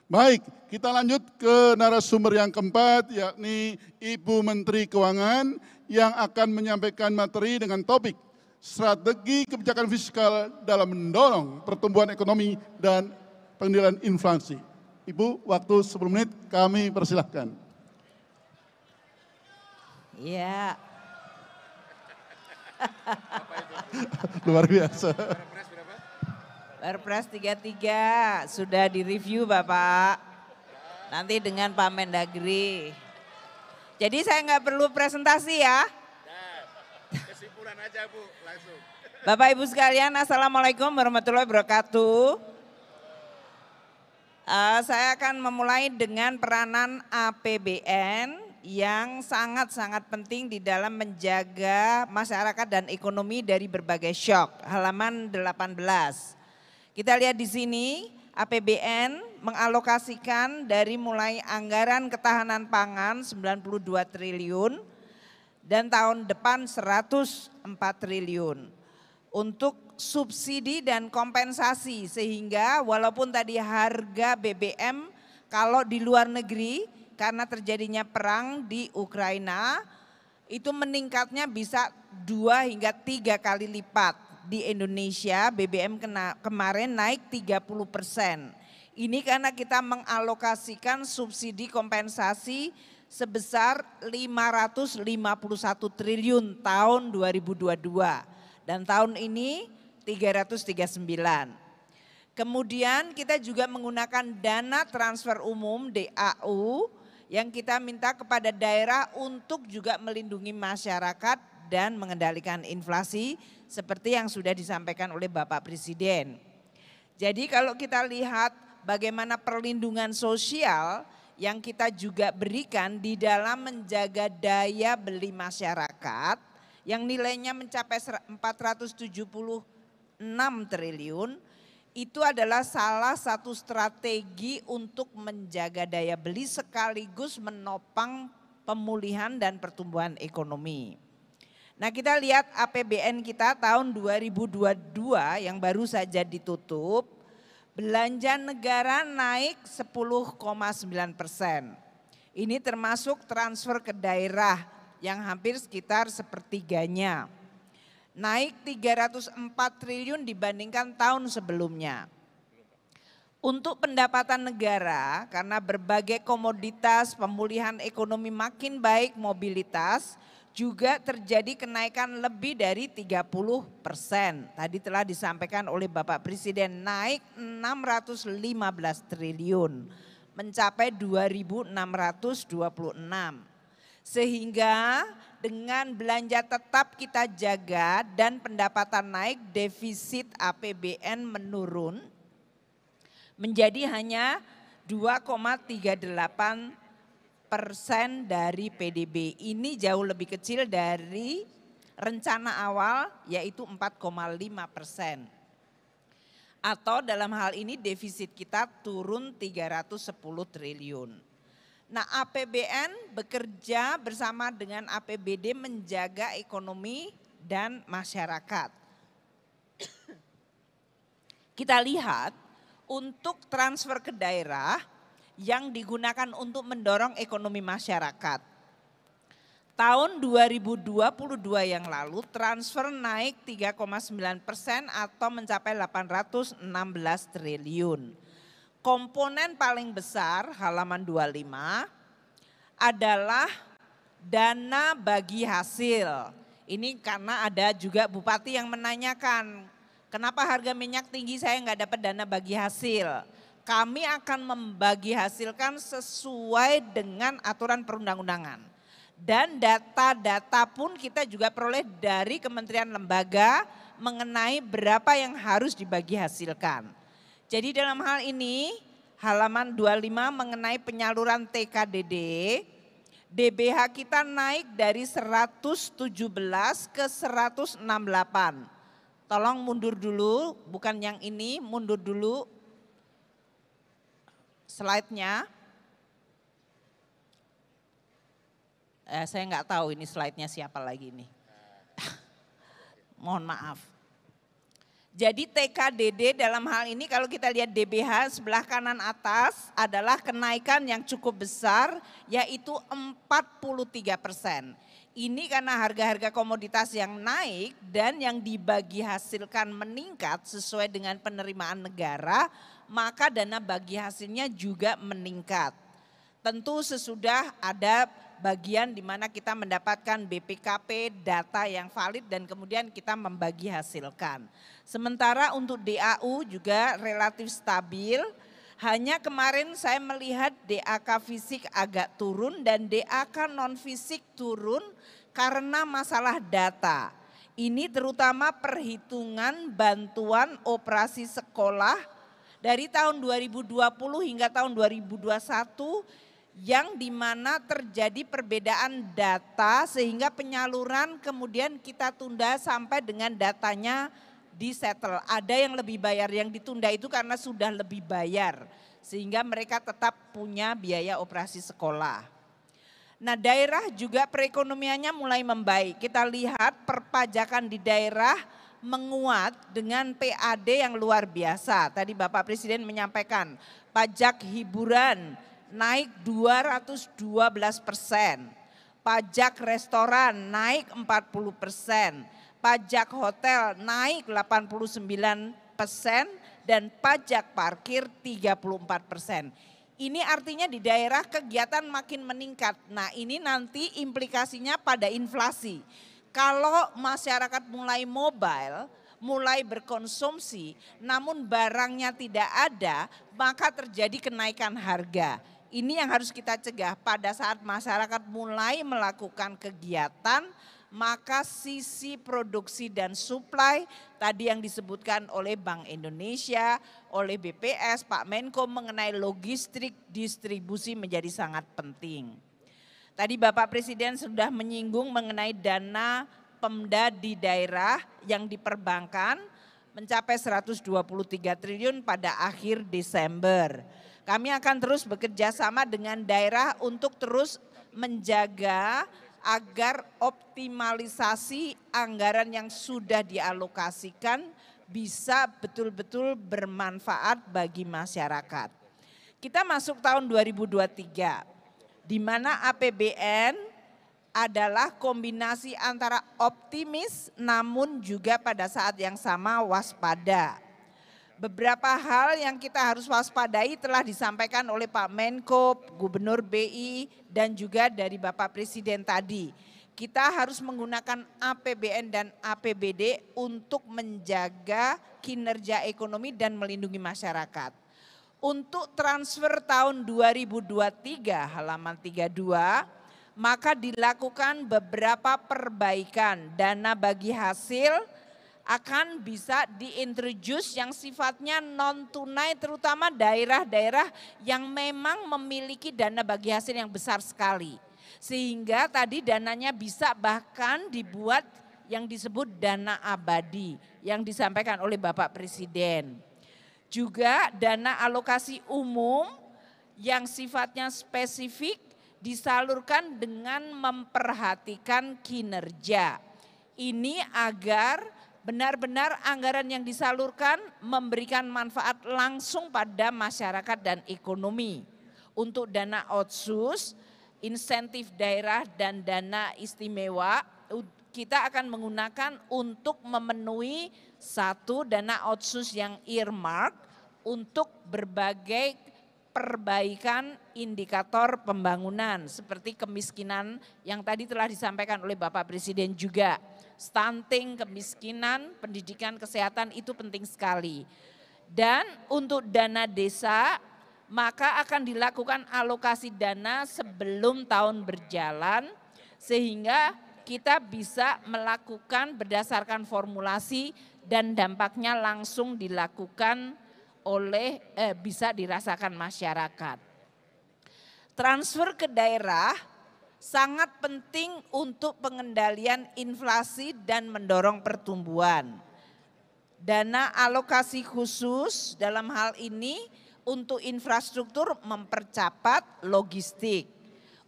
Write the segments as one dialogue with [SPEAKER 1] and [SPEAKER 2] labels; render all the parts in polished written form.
[SPEAKER 1] Baik, kita lanjut ke narasumber yang keempat, yakni Ibu Menteri Keuangan yang akan menyampaikan materi dengan topik strategi kebijakan fiskal dalam mendorong pertumbuhan ekonomi dan pengendalian inflasi. Ibu, waktu 10 menit kami persilahkan.
[SPEAKER 2] Iya.
[SPEAKER 1] Luar biasa.
[SPEAKER 2] Perpres 33 sudah direview Bapak. Nanti dengan Pak Mendagri. Jadi saya nggak perlu presentasi ya.
[SPEAKER 3] Kesimpulan aja Bu, langsung.
[SPEAKER 2] Bapak Ibu sekalian, Assalamualaikum warahmatullahi wabarakatuh. Saya akan memulai dengan peranan APBN yang sangat-sangat penting di dalam menjaga masyarakat dan ekonomi dari berbagai shock. Halaman 18. Kita lihat di sini APBN mengalokasikan dari mulai anggaran ketahanan pangan 92 triliun dan tahun depan 104 triliun untuk subsidi dan kompensasi, sehingga walaupun tadi harga BBM kalau di luar negeri karena terjadinya perang di Ukraina itu meningkatnya bisa 2 hingga 3 kali lipat. Di Indonesia BBM kemarin naik 30%. Ini karena kita mengalokasikan subsidi kompensasi sebesar 551 triliun tahun 2022 dan tahun ini 339. Kemudian kita juga menggunakan dana transfer umum DAU yang kita minta kepada daerah untuk juga melindungi masyarakat dan mengendalikan inflasi seperti yang sudah disampaikan oleh Bapak Presiden. Jadi kalau kita lihat bagaimana perlindungan sosial yang kita juga berikan di dalam menjaga daya beli masyarakat yang nilainya mencapai 476 triliun, itu adalah salah satu strategi untuk menjaga daya beli sekaligus menopang pemulihan dan pertumbuhan ekonomi. Nah, kita lihat APBN kita tahun 2022 yang baru saja ditutup, belanja negara naik 10,9%. Ini termasuk transfer ke daerah yang hampir sekitar sepertiganya. Naik 304 triliun dibandingkan tahun sebelumnya. Untuk pendapatan negara, karena berbagai komoditas pemulihan ekonomi makin baik mobilitas, juga terjadi kenaikan lebih dari 30%. Tadi telah disampaikan oleh Bapak Presiden, naik 615 triliun, mencapai 2.626. Sehingga dengan belanja tetap kita jaga dan pendapatan naik, defisit APBN menurun menjadi hanya 2,38% dari PDB. Ini jauh lebih kecil dari rencana awal yaitu 4,5%. Atau dalam hal ini defisit kita turun 310 triliun. Nah, APBN bekerja bersama dengan APBD menjaga ekonomi dan masyarakat. Kita lihat untuk transfer ke daerah yang digunakan untuk mendorong ekonomi masyarakat. Tahun 2022 yang lalu transfer naik 3,9% atau mencapai 816 triliun. Komponen paling besar halaman 25 adalah dana bagi hasil. Ini karena ada juga bupati yang menanyakan, kenapa harga minyak tinggi saya nggak dapat dana bagi hasil. Kami akan membagi hasilkan sesuai dengan aturan perundang-undangan. Dan data-data pun kita juga peroleh dari kementerian lembaga mengenai berapa yang harus dibagi hasilkan. Jadi dalam hal ini halaman 25 mengenai penyaluran TKDD, DBH kita naik dari 117 ke 168. Tolong mundur dulu, bukan yang ini, mundur dulu slide-nya. Saya nggak tahu ini slide-nya siapa lagi nih. Mohon maaf. Jadi TKDD dalam hal ini kalau kita lihat DBH sebelah kanan atas adalah kenaikan yang cukup besar yaitu 43%. Ini karena harga-harga komoditas yang naik dan yang dibagi hasilkan meningkat sesuai dengan penerimaan negara, maka dana bagi hasilnya juga meningkat. Tentu sesudah ada bagian di mana kita mendapatkan BPKP, data yang valid dan kemudian kita membagi hasilkan. Sementara untuk DAU juga relatif stabil, hanya kemarin saya melihat DAK fisik agak turun dan DAK non fisik turun karena masalah data. Ini terutama perhitungan bantuan operasi sekolah dari tahun 2020 hingga tahun 2021 yang dimana terjadi perbedaan data sehingga penyaluran kemudian kita tunda sampai dengan datanya disettle. Ada yang lebih bayar, yang ditunda itu karena sudah lebih bayar sehingga mereka tetap punya biaya operasi sekolah. Nah, daerah juga perekonomiannya mulai membaik. Kita lihat perpajakan di daerah menguat dengan PAD yang luar biasa. Tadi Bapak Presiden menyampaikan pajak hiburan naik 212%, pajak restoran naik 40%, pajak hotel naik 89%, dan pajak parkir 34%. Ini artinya di daerah kegiatan makin meningkat. Nah, ini nanti implikasinya pada inflasi. Kalau masyarakat mulai mobile, mulai berkonsumsi, namun barangnya tidak ada, maka terjadi kenaikan harga. Ini yang harus kita cegah pada saat masyarakat mulai melakukan kegiatan, maka sisi produksi dan supply tadi yang disebutkan oleh Bank Indonesia, oleh BPS, Pak Menko mengenai logistik distribusi menjadi sangat penting. Tadi Bapak Presiden sudah menyinggung mengenai dana Pemda di daerah yang diperbankan mencapai 123 triliun pada akhir Desember. Kami akan terus bekerja sama dengan daerah untuk terus menjaga agar optimalisasi anggaran yang sudah dialokasikan bisa betul-betul bermanfaat bagi masyarakat. Kita masuk tahun 2023, di mana APBN adalah kombinasi antara optimis namun juga pada saat yang sama waspada. Beberapa hal yang kita harus waspadai telah disampaikan oleh Pak Menko, Gubernur BI, dan juga dari Bapak Presiden tadi. Kita harus menggunakan APBN dan APBD untuk menjaga kinerja ekonomi dan melindungi masyarakat. Untuk transfer tahun 2023 halaman 32, maka dilakukan beberapa perbaikan. Dana bagi hasil akan bisa diintroduce yang sifatnya non tunai, terutama daerah-daerah yang memang memiliki dana bagi hasil yang besar sekali. Sehingga tadi dananya bisa bahkan dibuat yang disebut dana abadi yang disampaikan oleh Bapak Presiden. Juga dana alokasi umum yang sifatnya spesifik disalurkan dengan memperhatikan kinerja. Ini agar benar-benar anggaran yang disalurkan memberikan manfaat langsung pada masyarakat dan ekonomi. Untuk dana otsus, insentif daerah dan dana istimewa, kita akan menggunakan untuk memenuhi satu dana otsus yang earmark untuk berbagai perbaikan indikator pembangunan seperti kemiskinan yang tadi telah disampaikan oleh Bapak Presiden juga. Stunting, kemiskinan, pendidikan, kesehatan itu penting sekali. Dan untuk dana desa maka akan dilakukan alokasi dana sebelum tahun berjalan sehingga kita bisa melakukan berdasarkan formulasi dan dampaknya langsung dilakukan oleh bisa dirasakan masyarakat. Transfer ke daerah sangat penting untuk pengendalian inflasi dan mendorong pertumbuhan. Dana alokasi khusus dalam hal ini untuk infrastruktur mempercepat logistik.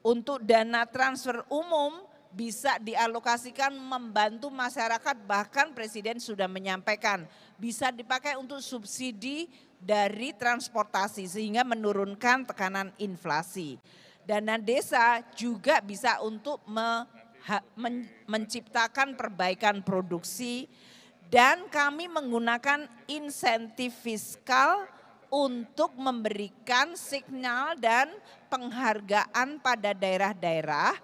[SPEAKER 2] Untuk dana transfer umum bisa dialokasikan membantu masyarakat, bahkan Presiden sudah menyampaikan bisa dipakai untuk subsidi dari transportasi sehingga menurunkan tekanan inflasi. Dana desa juga bisa untuk menciptakan perbaikan produksi, dan kami menggunakan insentif fiskal untuk memberikan sinyal dan penghargaan pada daerah-daerah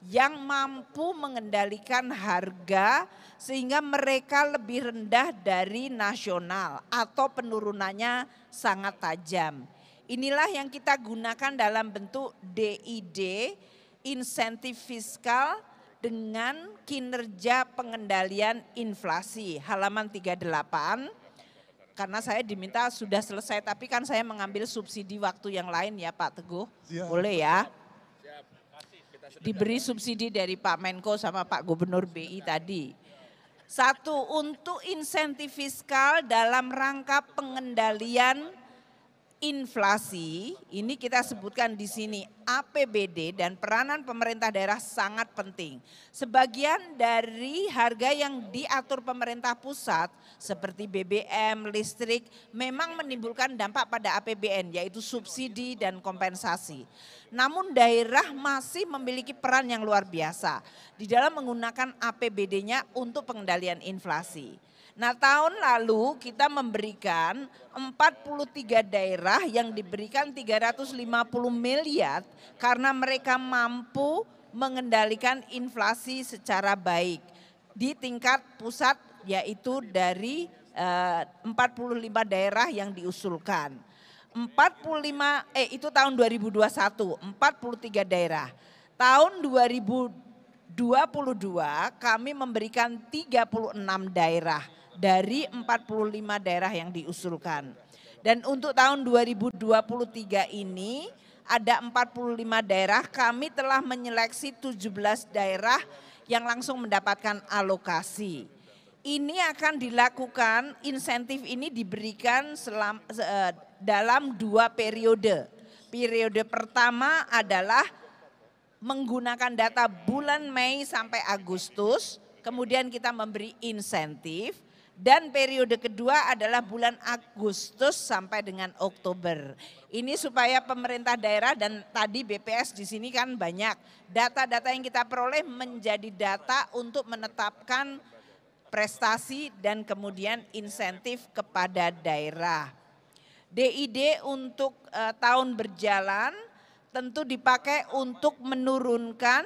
[SPEAKER 2] yang mampu mengendalikan harga sehingga mereka lebih rendah dari nasional atau penurunannya sangat tajam. Inilah yang kita gunakan dalam bentuk DID, insentif fiskal dengan kinerja pengendalian inflasi, halaman 38. Karena saya diminta sudah selesai, tapi kan saya mengambil subsidi waktu yang lain ya Pak Teguh, boleh ya? Diberi subsidi dari Pak Menko sama Pak Gubernur BI tadi. Satu, untuk insentif fiskal dalam rangka pengendalian inflasi, ini kita sebutkan di sini APBD dan peranan pemerintah daerah sangat penting. Sebagian dari harga yang diatur pemerintah pusat seperti BBM, listrik memang menimbulkan dampak pada APBN yaitu subsidi dan kompensasi. Namun daerah masih memiliki peran yang luar biasa di dalam menggunakan APBD-nya untuk pengendalian inflasi. Nah, tahun lalu kita memberikan 43 daerah yang diberikan 350 miliar karena mereka mampu mengendalikan inflasi secara baik di tingkat pusat, yaitu dari 45 daerah yang diusulkan. Itu tahun 2021, 43 daerah. Tahun 2022 kami memberikan 36 daerah dari 45 daerah yang diusulkan. Dan untuk tahun 2023 ini ada 45 daerah, kami telah menyeleksi 17 daerah yang langsung mendapatkan alokasi. Ini akan dilakukan, insentif ini diberikan dalam 2 periode. Periode pertama adalah menggunakan data bulan Mei sampai Agustus, kemudian kita memberi insentif. Dan periode kedua adalah bulan Agustus sampai dengan Oktober. Ini supaya pemerintah daerah dan tadi BPS di sini kan banyak data-data yang kita peroleh menjadi data untuk menetapkan prestasi dan kemudian insentif kepada daerah. DID untuk tahun berjalan tentu dipakai untuk menurunkan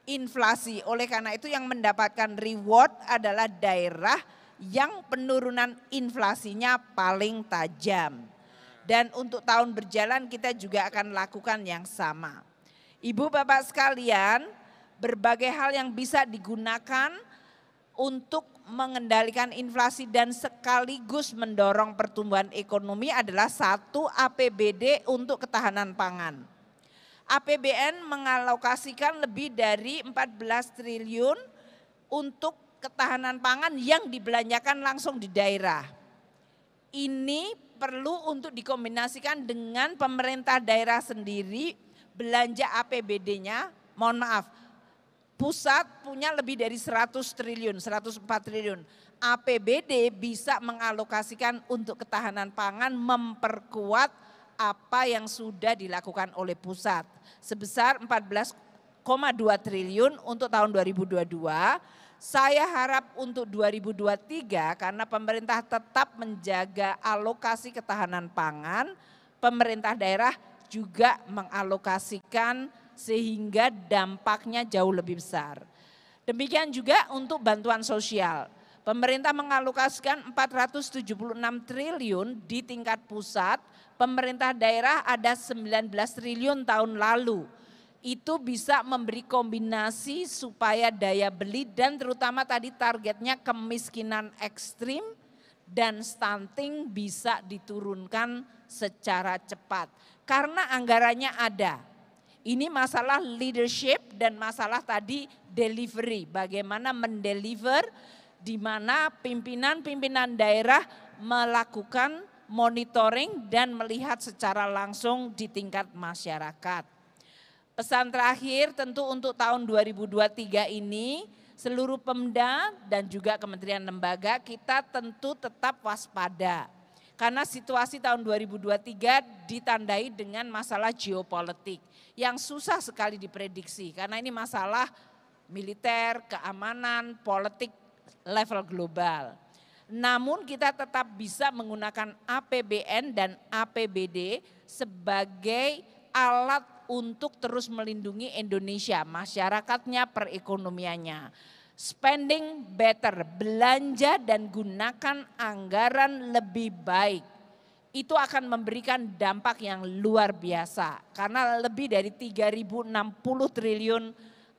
[SPEAKER 2] inflasi. Oleh karena itu yang mendapatkan reward adalah daerah yang penurunan inflasinya paling tajam. Dan untuk tahun berjalan kita juga akan lakukan yang sama. Ibu bapak sekalian, berbagai hal yang bisa digunakan untuk mengendalikan inflasi dan sekaligus mendorong pertumbuhan ekonomi adalah satu, APBD untuk ketahanan pangan. APBN mengalokasikan lebih dari 14 triliun untuk ketahanan pangan yang dibelanjakan langsung di daerah. Ini perlu untuk dikombinasikan dengan pemerintah daerah sendiri belanja APBD-nya, mohon maaf, pusat punya lebih dari 100 triliun, 104 triliun. APBD bisa mengalokasikan untuk ketahanan pangan, memperkuat apa yang sudah dilakukan oleh pusat. Sebesar 14,2 triliun untuk tahun 2022. Saya harap untuk 2023 karena pemerintah tetap menjaga alokasi ketahanan pangan, pemerintah daerah juga mengalokasikan sehingga dampaknya jauh lebih besar. Demikian juga untuk bantuan sosial. Pemerintah mengalokasikan 476 triliun di tingkat pusat, pemerintah daerah ada 19 triliun tahun lalu. Itu bisa memberi kombinasi supaya daya beli dan terutama tadi targetnya kemiskinan ekstrim dan stunting bisa diturunkan secara cepat. Karena anggarannya ada. Ini masalah leadership dan masalah tadi delivery. Bagaimana mendeliver di mana pimpinan-pimpinan daerah melakukan monitoring dan melihat secara langsung di tingkat masyarakat. Pesan terakhir tentu untuk tahun 2023 ini seluruh Pemda dan juga kementerian lembaga kita tentu tetap waspada. Karena situasi tahun 2023 ditandai dengan masalah geopolitik yang susah sekali diprediksi karena ini masalah militer, keamanan, politik level global. Namun kita tetap bisa menggunakan APBN dan APBD sebagai alat untuk terus melindungi Indonesia, masyarakatnya, perekonomiannya. Spending better, belanja dan gunakan anggaran lebih baik. Itu akan memberikan dampak yang luar biasa karena lebih dari 3.060 triliun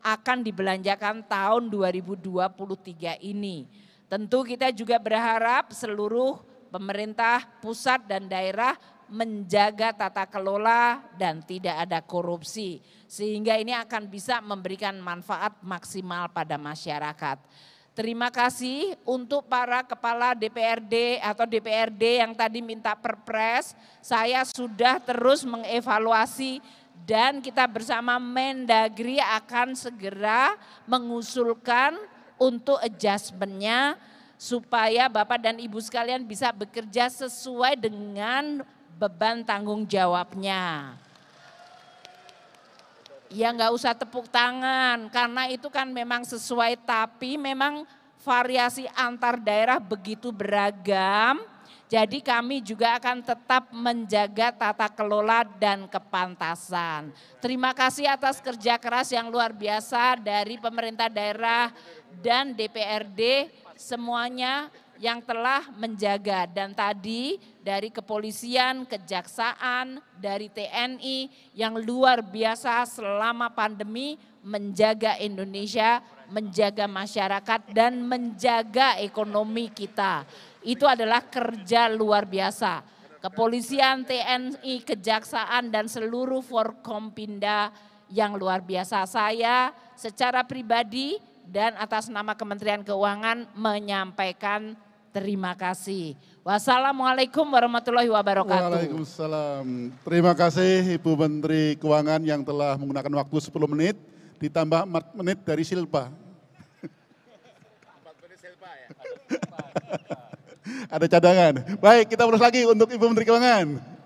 [SPEAKER 2] akan dibelanjakan tahun 2023 ini. Tentu kita juga berharap seluruh pemerintah pusat dan daerah menjaga tata kelola dan tidak ada korupsi. Sehingga ini akan bisa memberikan manfaat maksimal pada masyarakat. Terima kasih untuk para kepala DPRD atau DPRD yang tadi minta perpres. Saya sudah terus mengevaluasi dan kita bersama Mendagri akan segera mengusulkan untuk adjustment-nya supaya Bapak dan Ibu sekalian bisa bekerja sesuai dengan beban tanggung jawabnya. Ya nggak usah tepuk tangan karena itu kan memang sesuai tapi memang variasi antar daerah begitu beragam. Jadi kami juga akan tetap menjaga tata kelola dan kepantasan. Terima kasih atas kerja keras yang luar biasa dari pemerintah daerah dan DPRD semuanya yang telah menjaga dan tadi dari kepolisian, kejaksaan, dari TNI yang luar biasa selama pandemi menjaga Indonesia, menjaga masyarakat dan menjaga ekonomi kita. Itu adalah kerja luar biasa. Kepolisian, TNI, kejaksaan dan seluruh Forkompinda yang luar biasa. Saya secara pribadi dan atas nama Kementerian Keuangan menyampaikan terima kasih. Wassalamualaikum warahmatullahi wabarakatuh.
[SPEAKER 1] Waalaikumsalam. Terima kasih Ibu Menteri Keuangan yang telah menggunakan waktu 10 menit ditambah 4 menit dari Silpa.
[SPEAKER 3] 4 menit Silpa ya.
[SPEAKER 1] Ada cadangan. Baik, kita urus lagi untuk Ibu Menteri Keuangan.